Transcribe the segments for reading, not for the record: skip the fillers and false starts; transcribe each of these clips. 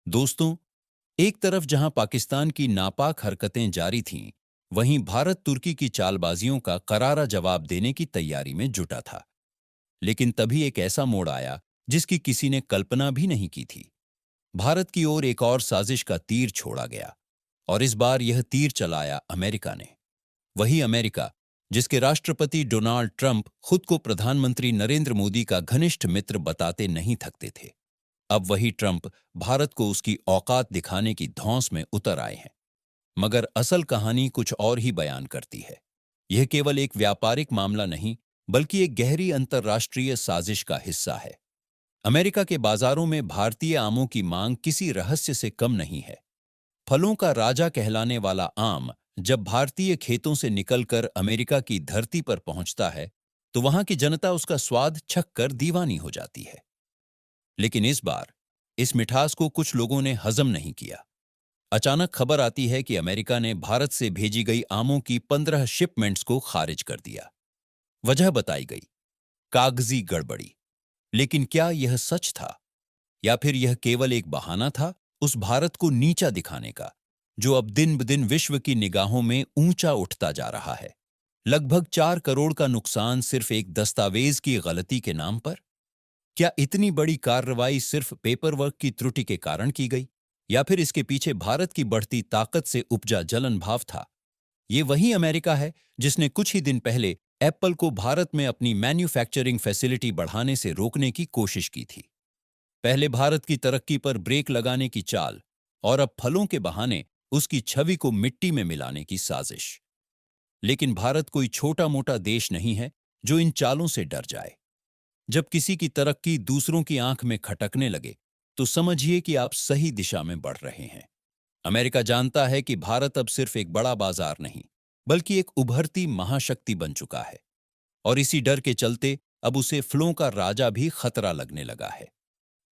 दोस्तों, एक तरफ जहां पाकिस्तान की नापाक हरकतें जारी थीं, वहीं भारत तुर्की की चालबाजियों का करारा जवाब देने की तैयारी में जुटा था। लेकिन तभी एक ऐसा मोड़ आया जिसकी किसी ने कल्पना भी नहीं की थी। भारत की ओर एक और साजिश का तीर छोड़ा गया, और इस बार यह तीर चलाया अमेरिका ने। वही अमेरिका जिसके राष्ट्रपति डोनाल्ड ट्रंप खुद को प्रधानमंत्री नरेंद्र मोदी का घनिष्ठ मित्र बताते नहीं थकते थे। अब वही ट्रंप भारत को उसकी औकात दिखाने की धौंस में उतर आए हैं। मगर असल कहानी कुछ और ही बयान करती है। यह केवल एक व्यापारिक मामला नहीं, बल्कि एक गहरी अंतर्राष्ट्रीय साजिश का हिस्सा है। अमेरिका के बाजारों में भारतीय आमों की मांग किसी रहस्य से कम नहीं है। फलों का राजा कहलाने वाला आम जब भारतीय खेतों से निकलकर अमेरिका की धरती पर पहुंचता है, तो वहां की जनता उसका स्वाद चख कर दीवानी हो जाती है। लेकिन इस बार इस मिठास को कुछ लोगों ने हजम नहीं किया। अचानक खबर आती है कि अमेरिका ने भारत से भेजी गई आमों की 15 शिपमेंट्स को खारिज कर दिया। वजह बताई गई, कागजी गड़बड़ी। लेकिन क्या यह सच था, या फिर यह केवल एक बहाना था उस भारत को नीचा दिखाने का, जो अब दिन ब दिन विश्व की निगाहों में ऊंचा उठता जा रहा है? लगभग 4 करोड़ का नुकसान सिर्फ एक दस्तावेज की गलती के नाम पर। क्या इतनी बड़ी कार्रवाई सिर्फ पेपर वर्क की त्रुटि के कारण की गई, या फिर इसके पीछे भारत की बढ़ती ताकत से उपजा जलन भाव था? ये वही अमेरिका है जिसने कुछ ही दिन पहले एप्पल को भारत में अपनी मैन्युफैक्चरिंग फैसिलिटी बढ़ाने से रोकने की कोशिश की थी। पहले भारत की तरक्की पर ब्रेक लगाने की चाल, और अब फलों के बहाने उसकी छवि को मिट्टी में मिलाने की साजिश। लेकिन भारत कोई छोटा मोटा देश नहीं है जो इन चालों से डर जाए। जब किसी की तरक्की दूसरों की आंख में खटकने लगे, तो समझिए कि आप सही दिशा में बढ़ रहे हैं। अमेरिका जानता है कि भारत अब सिर्फ एक बड़ा बाजार नहीं, बल्कि एक उभरती महाशक्ति बन चुका है। और इसी डर के चलते अब उसे फलों का राजा भी खतरा लगने लगा है।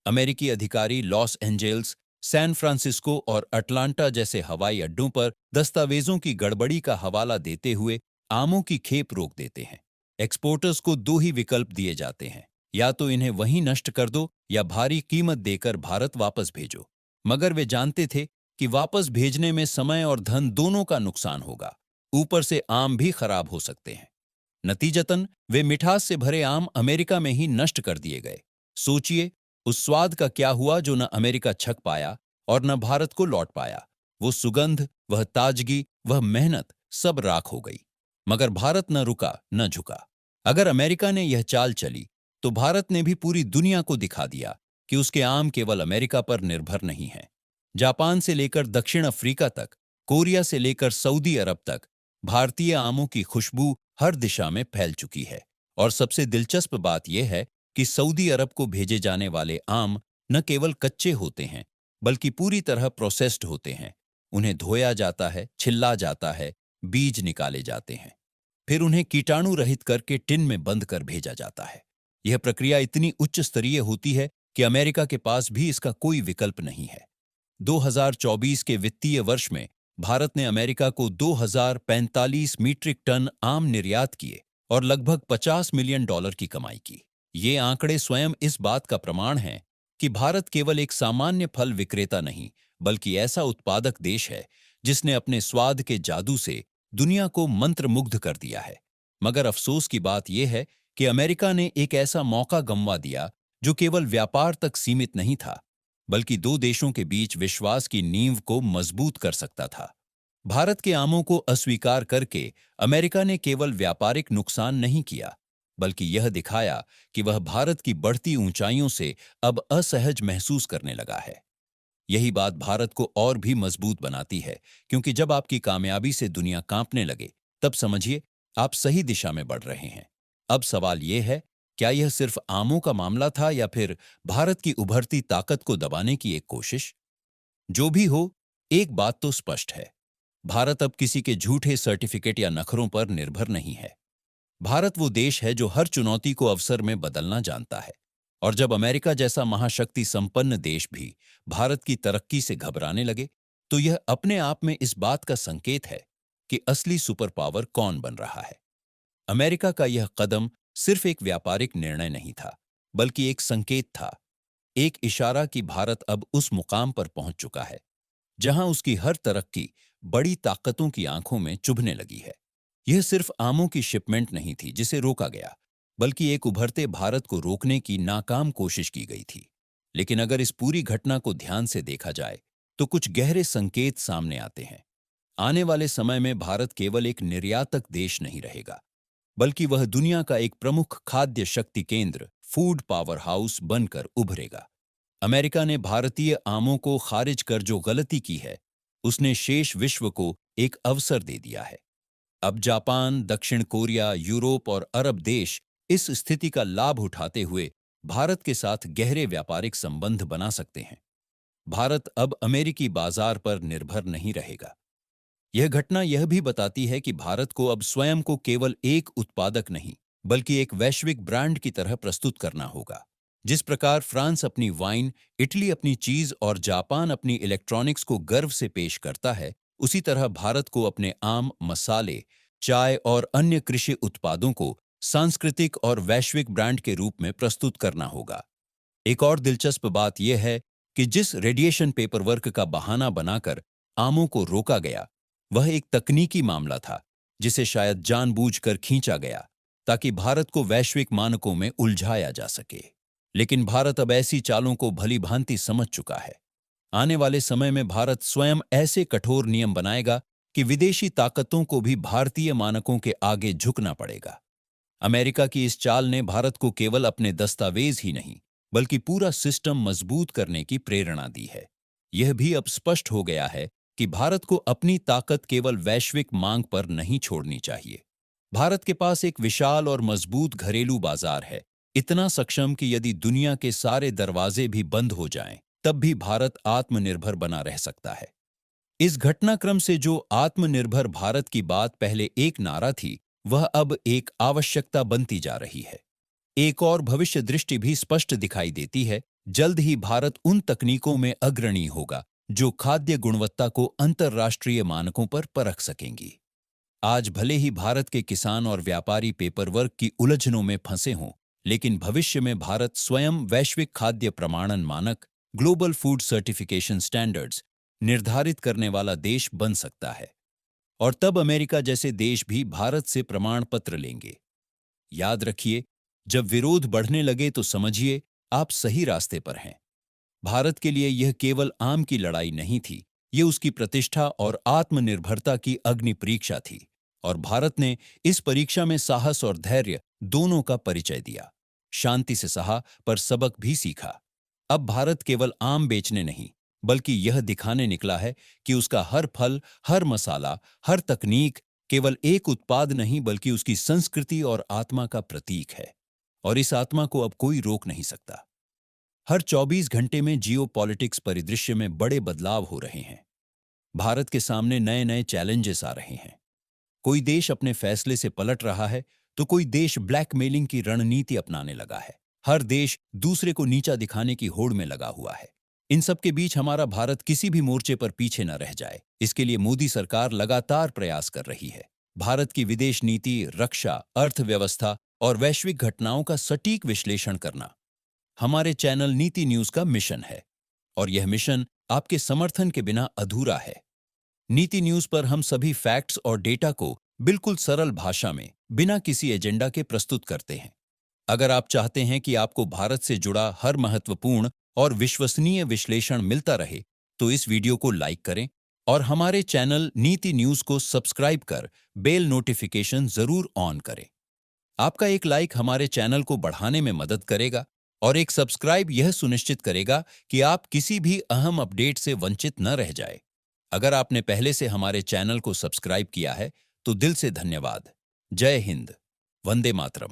अमेरिकी अधिकारी लॉस एंजेल्स, सैन फ्रांसिस्को और अटलांटा जैसे हवाई अड्डों पर दस्तावेजों की गड़बड़ी का हवाला देते हुए आमों की खेप रोक देते हैं। एक्सपोर्टर्स को दो ही विकल्प दिए जाते हैं, या तो इन्हें वहीं नष्ट कर दो या भारी कीमत देकर भारत वापस भेजो। मगर वे जानते थे कि वापस भेजने में समय और धन दोनों का नुकसान होगा। ऊपर से आम भी खराब हो सकते हैं। नतीजतन वे मिठास से भरे आम अमेरिका में ही नष्ट कर दिए गए। सोचिए, उस स्वाद का क्या हुआ जो न अमेरिका छक पाया और न भारत को लौट पाया। वो सुगंध, वह ताजगी, वह मेहनत सब राख हो गई। मगर भारत न रुका न झुका। अगर अमेरिका ने यह चाल चली, तो भारत ने भी पूरी दुनिया को दिखा दिया कि उसके आम केवल अमेरिका पर निर्भर नहीं हैं। जापान से लेकर दक्षिण अफ्रीका तक, कोरिया से लेकर सऊदी अरब तक, भारतीय आमों की खुशबू हर दिशा में फैल चुकी है। और सबसे दिलचस्प बात यह है कि सऊदी अरब को भेजे जाने वाले आम न केवल कच्चे होते हैं, बल्कि पूरी तरह प्रोसेस्ड होते हैं। उन्हें धोया जाता है, छिल्ला जाता है, बीज निकाले जाते हैं, फिर उन्हें कीटाणु रहित करके टिन में बंद कर भेजा जाता है। यह प्रक्रिया इतनी उच्च स्तरीय होती है कि अमेरिका के पास भी इसका कोई विकल्प नहीं है। 2024 के वित्तीय वर्ष में भारत ने अमेरिका को 2045 मीट्रिक टन आम निर्यात किए और लगभग $50 मिलियन की कमाई की। ये आंकड़े स्वयं इस बात का प्रमाण हैं कि भारत केवल एक सामान्य फल विक्रेता नहीं, बल्कि ऐसा उत्पादक देश है जिसने अपने स्वाद के जादू से दुनिया को मंत्रमुग्ध कर दिया है। मगर अफसोस की बात यह है कि अमेरिका ने एक ऐसा मौका गंवा दिया जो केवल व्यापार तक सीमित नहीं था, बल्कि दो देशों के बीच विश्वास की नींव को मजबूत कर सकता था। भारत के आमों को अस्वीकार करके अमेरिका ने केवल व्यापारिक नुकसान नहीं किया, बल्कि यह दिखाया कि वह भारत की बढ़ती ऊंचाइयों से अब असहज महसूस करने लगा है। यही बात भारत को और भी मजबूत बनाती है, क्योंकि जब आपकी कामयाबी से दुनिया कांपने लगे, तब समझिए आप सही दिशा में बढ़ रहे हैं। अब सवाल यह है, क्या यह सिर्फ आमों का मामला था या फिर भारत की उभरती ताकत को दबाने की एक कोशिश? जो भी हो, एक बात तो स्पष्ट है, भारत अब किसी के झूठे सर्टिफिकेट या नखरों पर निर्भर नहीं है। भारत वो देश है जो हर चुनौती को अवसर में बदलना जानता है। और जब अमेरिका जैसा महाशक्ति संपन्न देश भी भारत की तरक्की से घबराने लगे, तो यह अपने आप में इस बात का संकेत है कि असली सुपर पावर कौन बन रहा है। अमेरिका का यह कदम सिर्फ एक व्यापारिक निर्णय नहीं था, बल्कि एक संकेत था। एक इशारा कि भारत अब उस मुकाम पर पहुंच चुका है जहां उसकी हर तरक्की बड़ी ताकतों की आंखों में चुभने लगी है। यह सिर्फ आमों की शिपमेंट नहीं थी जिसे रोका गया, बल्कि एक उभरते भारत को रोकने की नाकाम कोशिश की गई थी। लेकिन अगर इस पूरी घटना को ध्यान से देखा जाए तो कुछ गहरे संकेत सामने आते हैं। आने वाले समय में भारत केवल एक निर्यातक देश नहीं रहेगा, बल्कि वह दुनिया का एक प्रमुख खाद्य शक्ति केंद्र, फूड पावर हाउस बनकर उभरेगा। अमेरिका ने भारतीय आमों को खारिज कर जो गलती की है, उसने शेष विश्व को एक अवसर दे दिया है। अब जापान, दक्षिण कोरिया, यूरोप और अरब देश इस स्थिति का लाभ उठाते हुए भारत के साथ गहरे व्यापारिक संबंध बना सकते हैं। भारत अब अमेरिकी बाजार पर निर्भर नहीं रहेगा। यह घटना यह भी बताती है कि भारत को अब स्वयं को केवल एक उत्पादक नहीं, बल्कि एक वैश्विक ब्रांड की तरह प्रस्तुत करना होगा। जिस प्रकार फ्रांस अपनी वाइन, इटली अपनी चीज और जापान अपनी इलेक्ट्रॉनिक्स को गर्व से पेश करता है, उसी तरह भारत को अपने आम, मसाले, चाय और अन्य कृषि उत्पादों को सांस्कृतिक और वैश्विक ब्रांड के रूप में प्रस्तुत करना होगा। एक और दिलचस्प बात यह है कि जिस रेडिएशन पेपर वर्क का बहाना बनाकर आमों को रोका गया, वह एक तकनीकी मामला था जिसे शायद जानबूझकर खींचा गया ताकि भारत को वैश्विक मानकों में उलझाया जा सके। लेकिन भारत अब ऐसी चालों को भली भांति समझ चुका है। आने वाले समय में भारत स्वयं ऐसे कठोर नियम बनाएगा कि विदेशी ताकतों को भी भारतीय मानकों के आगे झुकना पड़ेगा। अमेरिका की इस चाल ने भारत को केवल अपने दस्तावेज ही नहीं, बल्कि पूरा सिस्टम मजबूत करने की प्रेरणा दी है। यह भी अब स्पष्ट हो गया है कि भारत को अपनी ताकत केवल वैश्विक मांग पर नहीं छोड़नी चाहिए। भारत के पास एक विशाल और मजबूत घरेलू बाजार है, इतना सक्षम कि यदि दुनिया के सारे दरवाजे भी बंद हो जाएं, तब भी भारत आत्मनिर्भर बना रह सकता है। इस घटनाक्रम से जो आत्मनिर्भर भारत की बात पहले एक नारा थी, वह अब एक आवश्यकता बनती जा रही है। एक और भविष्य दृष्टि भी स्पष्ट दिखाई देती है। जल्द ही भारत उन तकनीकों में अग्रणी होगा जो खाद्य गुणवत्ता को अंतर्राष्ट्रीय मानकों पर परख सकेंगी। आज भले ही भारत के किसान और व्यापारी पेपरवर्क की उलझनों में फंसे हों, लेकिन भविष्य में भारत स्वयं वैश्विक खाद्य प्रमाणन मानक, ग्लोबल फूड सर्टिफिकेशन स्टैंडर्ड्स निर्धारित करने वाला देश बन सकता है। और तब अमेरिका जैसे देश भी भारत से प्रमाण पत्र लेंगे। याद रखिए, जब विरोध बढ़ने लगे तो समझिए आप सही रास्ते पर हैं। भारत के लिए यह केवल आम की लड़ाई नहीं थी, ये उसकी प्रतिष्ठा और आत्मनिर्भरता की अग्नि परीक्षा थी। और भारत ने इस परीक्षा में साहस और धैर्य दोनों का परिचय दिया। शांति से सहा पर सबक भी सीखा। अब भारत केवल आम बेचने नहीं, बल्कि यह दिखाने निकला है कि उसका हर फल, हर मसाला, हर तकनीक केवल एक उत्पाद नहीं, बल्कि उसकी संस्कृति और आत्मा का प्रतीक है। और इस आत्मा को अब कोई रोक नहीं सकता। हर 24 घंटे में जियोपॉलिटिक्स परिदृश्य में बड़े बदलाव हो रहे हैं। भारत के सामने नए नए चैलेंजेस आ रहे हैं। कोई देश अपने फैसले से पलट रहा है, तो कोई देश ब्लैकमेलिंग की रणनीति अपनाने लगा है। हर देश दूसरे को नीचा दिखाने की होड़ में लगा हुआ है। इन सब के बीच हमारा भारत किसी भी मोर्चे पर पीछे न रह जाए, इसके लिए मोदी सरकार लगातार प्रयास कर रही है। भारत की विदेश नीति, रक्षा, अर्थव्यवस्था और वैश्विक घटनाओं का सटीक विश्लेषण करना हमारे चैनल नीति न्यूज का मिशन है। और यह मिशन आपके समर्थन के बिना अधूरा है। नीति न्यूज पर हम सभी फैक्ट्स और डेटा को बिल्कुल सरल भाषा में, बिना किसी एजेंडा के प्रस्तुत करते हैं। अगर आप चाहते हैं कि आपको भारत से जुड़ा हर महत्वपूर्ण और विश्वसनीय विश्लेषण मिलता रहे, तो इस वीडियो को लाइक करें और हमारे चैनल नीति न्यूज को सब्सक्राइब कर बेल नोटिफिकेशन जरूर ऑन करें। आपका एक लाइक हमारे चैनल को बढ़ाने में मदद करेगा और एक सब्सक्राइब यह सुनिश्चित करेगा कि आप किसी भी अहम अपडेट से वंचित न रह जाए। अगर आपने पहले से हमारे चैनल को सब्सक्राइब किया है, तो दिल से धन्यवाद। जय हिंद, वंदे मातरम।